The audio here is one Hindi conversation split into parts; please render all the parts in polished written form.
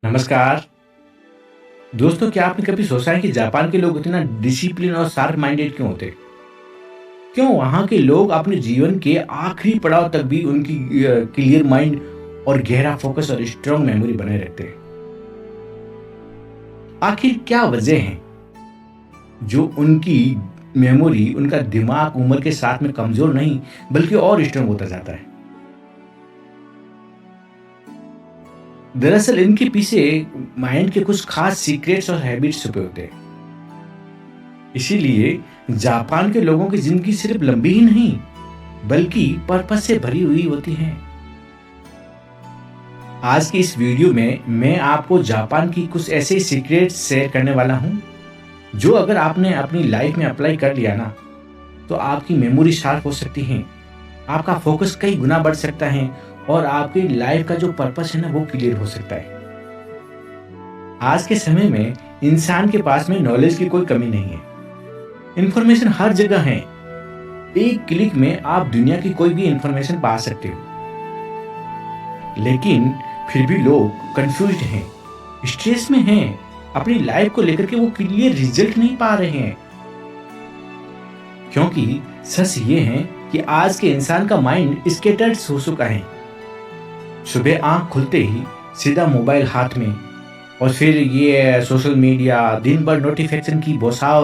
नमस्कार। दोस्तों, क्या आपने कभी सोचा है कि जापान के लोग इतना डिसिप्लिन और शार्प माइंडेड क्यों होते? क्यों वहाँ के लोग अपने जीवन के आखिरी पड़ाव तक भी उनकी क्लियर माइंड और गहरा फोकस और स्ट्रांग मेमोरी बने रहते हैं? आखिर क्या वजह है जो उनकी मेमोरी, उनका दिमाग उम्र के साथ में कमजोर नहीं बल्कि और स्ट्रांग होता जाता है? दरअसल इनके पीछे माइंड के कुछ खास सीक्रेट्स और हैबिट्स छुपे होते हैं। इसीलिए जापान के लोगों की जिंदगी सिर्फ लंबी ही नहीं बल्कि पर्पस से भरी हुई होती है। आज की इस वीडियो में मैं आपको जापान की कुछ ऐसे सीक्रेट्स शेयर करने वाला हूं जो अगर आपने अपनी लाइफ में अप्लाई कर लिया ना तो आपकी मेमोरी शार्प हो सकती है, आपका फोकस कई गुना बढ़ सकता है और आपकी लाइफ का जो पर्पस है ना वो क्लियर हो सकता है। आज के समय में इंसान के पास में नॉलेज की कोई कमी नहीं है। इंफॉर्मेशन हर जगह है। एक क्लिक में आप दुनिया की कोई भी इंफॉर्मेशन पा सकते हो। लेकिन फिर भी लोग कंफ्यूज्ड हैं, स्ट्रेस में हैं, अपनी लाइफ को लेकर के वो क्लियर रिजल्ट नहीं पा रहे हैं। क्योंकि सच ये है कि आज के इंसान का माइंड स्कैटर्ड हो चुका है। सुबह आंख खुलते ही सीधा मोबाइल हाथ में और फिर ये सोशल मीडिया, दिन भर नोटिफिकेशन की बौछार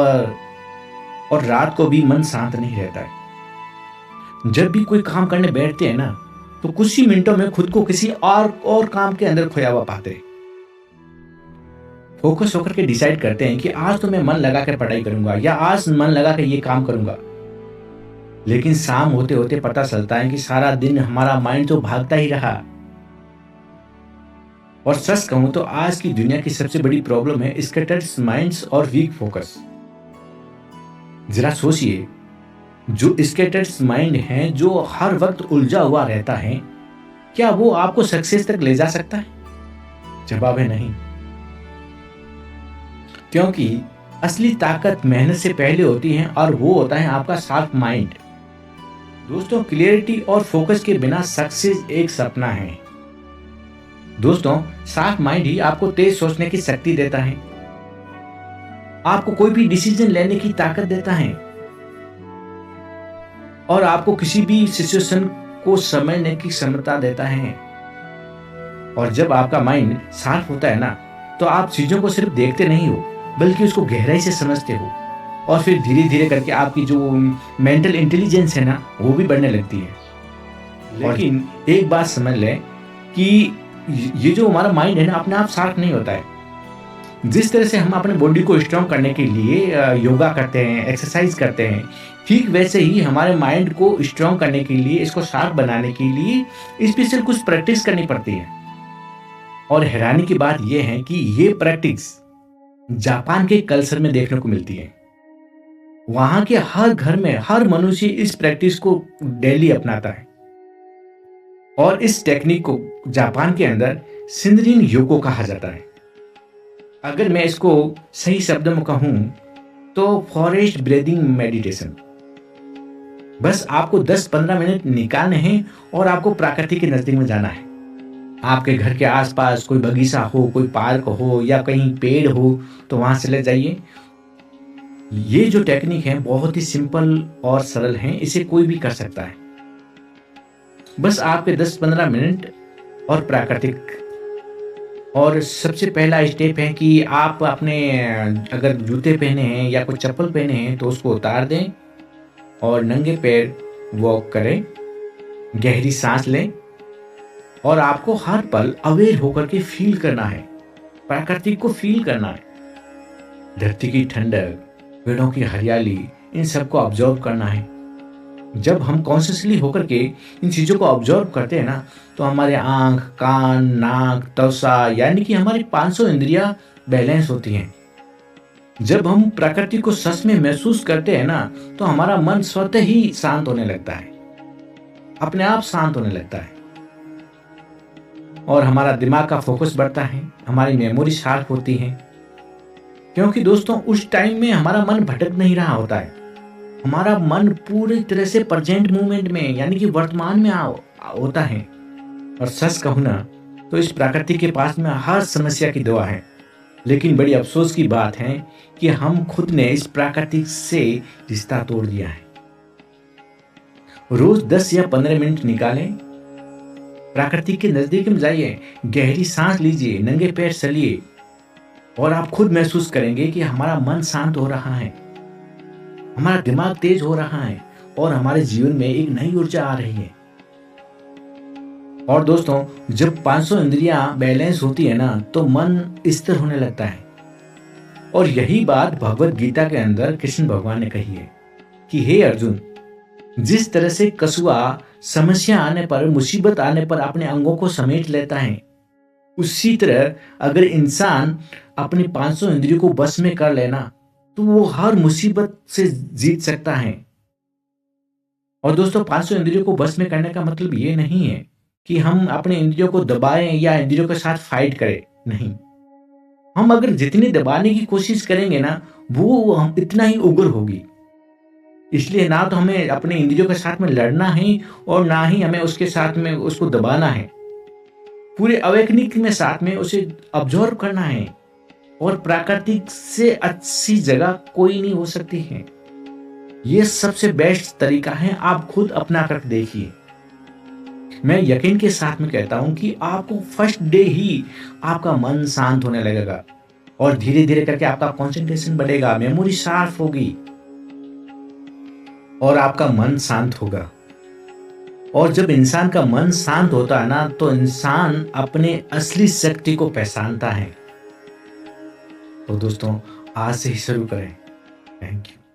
और रात को भी मन शांत नहीं रहता है। जब भी कोई काम करने बैठते हैं ना तो कुछ ही मिनटों में खुद को किसी और काम के अंदर खोया हुआ पाते हैं। फोकस होकर के डिसाइड करते हैं कि आज तो मैं मन लगा कर पढ़ाई करूंगा या आज मन लगा कर ये काम करूंगा। लेकिन शाम होते होते पता चलता है कि सारा दिन हमारा माइंड तो भागता ही रहा। और सच कहूं तो आज की दुनिया की सबसे बड़ी प्रॉब्लम है स्कैटर्ड माइंड्स और वीक फोकस। जरा सोचिए, जो स्कैटर्ड माइंड है, जो हर वक्त उलझा हुआ रहता है, क्या वो आपको सक्सेस तक ले जा सकता है? जवाब है नहीं। क्योंकि असली ताकत मेहनत से पहले होती है और वो होता है आपका शार्प माइंड। दोस्तों, क्लियरिटी और फोकस के बिना सक्सेस एक सपना है। दोस्तों, शार्प माइंड ही आपको तेज सोचने की शक्ति देता है, आपको कोई भी डिसीजन लेने की ताकत देता है और आपको किसी भी सिचुएशन को समझने की क्षमता देता है। और जब आपका माइंड शार्प होता है ना तो आप चीजों को सिर्फ देखते नहीं हो बल्कि उसको गहराई से समझते हो और फिर धीरे धीरे करके आपकी जो मेंटल इंटेलिजेंस है ना वो भी बढ़ने लगती है। लेकिन एक बात समझ लें कि ये जो हमारा माइंड है ना अपने आप शार्प नहीं होता है। जिस तरह से हम अपने बॉडी को स्ट्रांग करने के लिए योगा करते हैं, एक्सरसाइज करते हैं, ठीक वैसे ही हमारे माइंड को स्ट्रांग करने के लिए, इसको शार्प बनाने के लिए स्पेशल कुछ प्रैक्टिस करनी पड़ती है। और हैरानी की बात यह है कि ये प्रैक्टिस जापान के कल्चर में देखने को मिलती है। वहां के हर घर में हर मनुष्य इस प्रैक्टिस को डेली अपनाता है और इस टेक्निक को जापान के अंदर शिनरिन योगो कहा जाता है। अगर मैं इसको सही शब्दों में कहूं तो फॉरेस्ट ब्रीदिंग मेडिटेशन। बस आपको 10-15 मिनट निकालने हैं और आपको प्रकृति के नजदीक में जाना है। आपके घर के आसपास कोई बगीचा हो, कोई पार्क हो या कहीं पेड़ हो तो वहां चले जाइए। ये जो टेक्निक है बहुत ही सिंपल और सरल है, इसे कोई भी कर सकता है। बस आपके 10-15 मिनट और प्राकृतिक। और सबसे पहला स्टेप है कि आप अपने अगर जूते पहने हैं या कोई चप्पल पहने हैं तो उसको उतार दें और नंगे पैर वॉक करें, गहरी सांस लें और आपको हर पल अवेयर होकर के फील करना है, प्रकृति को फील करना है। धरती की ठंडक, पेड़ों की हरियाली, इन सबको ऑब्जर्व करना है। जब हम कॉन्शियसली होकर के इन चीजों को ऑब्जर्व करते हैं ना तो हमारे आंख, कान, नाक, त्वचा यानी कि हमारी 500 इंद्रियां बैलेंस होती हैं। जब हम प्रकृति को सच में महसूस करते हैं ना तो हमारा मन स्वतः ही शांत होने लगता है, अपने आप शांत होने लगता है और हमारा दिमाग का फोकस बढ़ता है, हमारी मेमोरी शार्प होती है। क्योंकि दोस्तों उस टाइम में हमारा मन भटक नहीं रहा होता है, हमारा मन पूरी तरह से प्रेजेंट मोमेंट में यानी कि वर्तमान में होता है। और सच कहूं ना तो इस प्रकृति के पास में हर समस्या की दवा है। लेकिन बड़ी अफसोस की बात है कि हम खुद ने इस प्रकृति से रिश्ता तोड़ दिया है। रोज 10 या 15 मिनट निकालें, प्रकृति के नजदीक में जाइए, गहरी सांस लीजिए, नंगे पैर चलिए और आप खुद महसूस करेंगे कि हमारा मन शांत हो रहा है, हमारा दिमाग तेज हो रहा है और हमारे जीवन में एक नई ऊर्जा आ रही है। और दोस्तों, जब 500 इंद्रियां बैलेंस होती है ना, तो मन स्थिर होने लगता है। और यही बात भगवत गीता के अंदर कृष्ण भगवान ने कही है कि हे अर्जुन, जिस तरह से कछुआ समस्या आने पर, मुसीबत आने पर अपने अंगों को समेट लेता है, उसी तरह अगर इंसान अपने 500 इंद्रियों को बस में कर लेना तो वो हर मुसीबत से जीत सकता है। और दोस्तों, 500 इंद्रियों को बस में करने का मतलब ये नहीं है कि हम अपने इंद्रियों को दबाएं या इंद्रियों के साथ फाइट करें। नहीं, हम अगर जितनी दबाने की कोशिश करेंगे ना, वो हम इतना ही उग्र होगी। इसलिए ना तो हमें अपने इंद्रियों के साथ में लड़ना है और ना ही हमें उसके साथ में उसको दबाना है। पूरे अवेकनिंग में साथ में उसे ऑब्जर्व करना है। और प्राकृतिक से अच्छी जगह कोई नहीं हो सकती है। ये सबसे बेस्ट तरीका है, आप खुद अपना कर देखिए। मैं यकीन के साथ में कहता हूं कि आपको फर्स्ट डे ही आपका मन शांत होने लगेगा और धीरे धीरे करके आपका कंसंट्रेशन बढ़ेगा, मेमोरी शार्प होगी और आपका मन शांत होगा। और जब इंसान का मन शांत होता है ना, तो इंसान अपने असली शक्ति को पहचानता है। तो दोस्तों, आज से ही शुरू करें। Thank you.